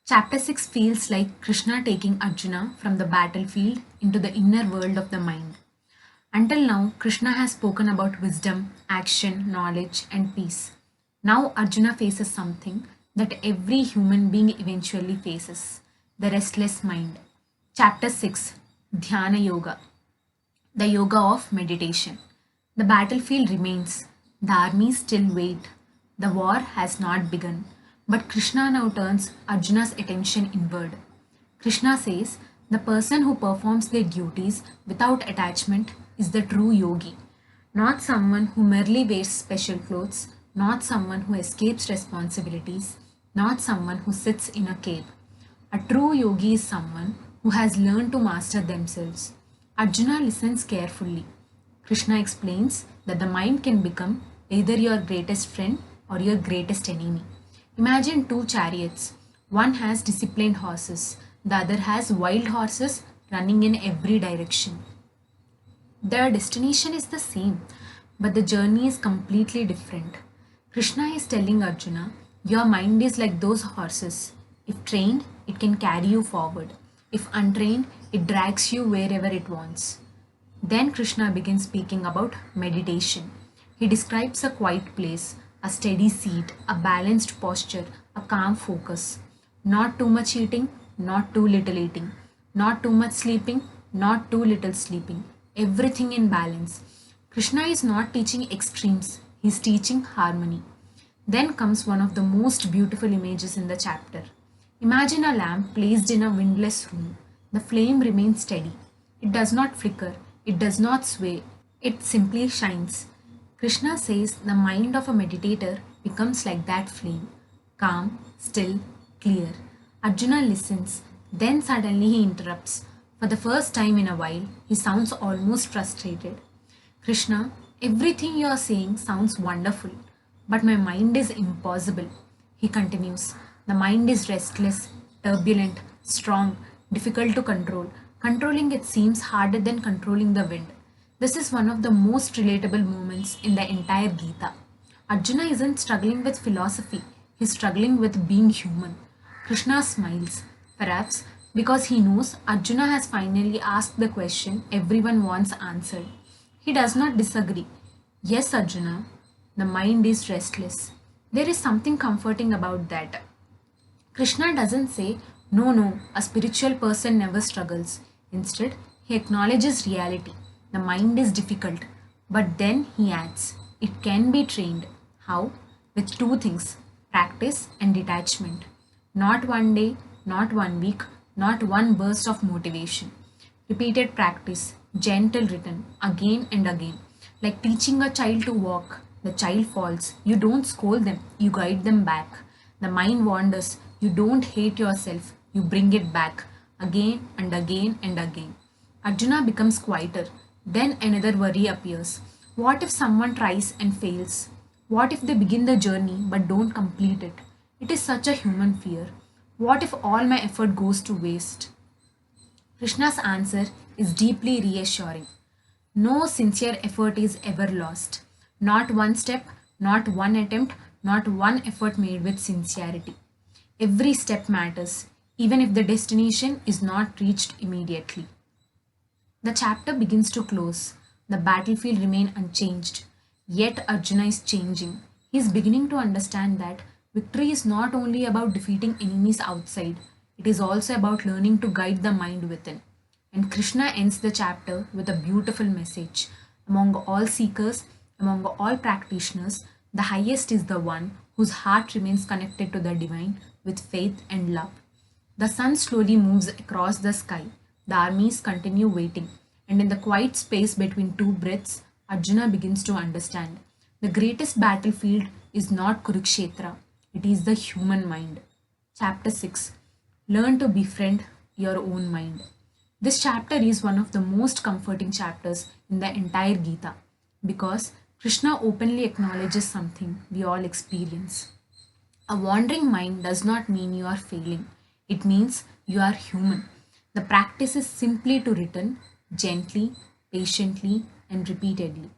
Chapter 6 feels like Krishna taking Arjuna from the battlefield into the inner world of the mind. Until now, Krishna has spoken about wisdom, action, knowledge, and peace. Now, Arjuna faces something that every human being eventually faces: the restless mind. Chapter 6, Dhyana Yoga, the yoga of meditation. The battlefield remains, the armies still wait, the war has not begun. But Krishna now turns Arjuna's attention inward. Krishna says, the person who performs their duties without attachment is the true yogi, not someone who merely wears special clothes, not someone who escapes responsibilities, not someone who sits in a cave. A true yogi is someone who has learned to master themselves. Arjuna listens carefully. Krishna explains that the mind can become either your greatest friend or your greatest enemy. Imagine two chariots. One has disciplined horses, the other has wild horses running in every direction. Their destination is the same, but the journey is completely different. Krishna is telling Arjuna, your mind is like those horses. If trained, it can carry you forward. If untrained, it drags you wherever it wants. Then Krishna begins speaking about meditation. He describes a quiet place, a steady seat, a balanced posture, a calm focus. Not too much eating, not too little eating. Not too much sleeping, not too little sleeping. Everything in balance. Krishna is not teaching extremes, he is teaching harmony. Then comes one of the most beautiful images in the chapter. Imagine a lamp placed in a windless room. The flame remains steady. It does not flicker, it does not sway, it simply shines. Krishna says the mind of a meditator becomes like that flame, calm, still, clear. Arjuna listens, then suddenly he interrupts. For the first time in a while, he sounds almost frustrated. Krishna, everything you are saying sounds wonderful, but my mind is impossible. He continues, the mind is restless, turbulent, strong, difficult to control. Controlling it seems harder than controlling the wind. This is one of the most relatable moments in the entire Gita. Arjuna isn't struggling with philosophy, he's struggling with being human. Krishna smiles, perhaps because he knows Arjuna has finally asked the question everyone wants answered. He does not disagree. Yes, Arjuna, the mind is restless. There is something comforting about that. Krishna doesn't say, no, a spiritual person never struggles. Instead, he acknowledges reality. The mind is difficult. But then he adds, it can be trained. How? With two things: practice and detachment. Not one day, not one week, not one burst of motivation. Repeated practice, gentle return, again and again. Like teaching a child to walk. The child falls. You don't scold them, you guide them back. The mind wanders. You don't hate yourself, you bring it back. Again and again and again. Arjuna becomes quieter. Then another worry appears. What if someone tries and fails? What if they begin the journey but don't complete it? It is such a human fear. What if all my effort goes to waste? Krishna's answer is deeply reassuring. No sincere effort is ever lost. Not one step, not one attempt, not one effort made with sincerity. Every step matters, even if the destination is not reached immediately. The chapter begins to close. The battlefield remains unchanged. Yet Arjuna is changing. He is beginning to understand that victory is not only about defeating enemies outside, it is also about learning to guide the mind within. And Krishna ends the chapter with a beautiful message. Among all seekers, among all practitioners, the highest is the one whose heart remains connected to the divine with faith and love. The sun slowly moves across the sky. The armies continue waiting, and in the quiet space between two breaths, Arjuna begins to understand. The greatest battlefield is not Kurukshetra, it is the human mind. Chapter 6. Learn to befriend your own mind. This chapter is one of the most comforting chapters in the entire Gita because Krishna openly acknowledges something we all experience. A wandering mind does not mean you are failing, it means you are human. The practice is simply to return gently, patiently, and repeatedly.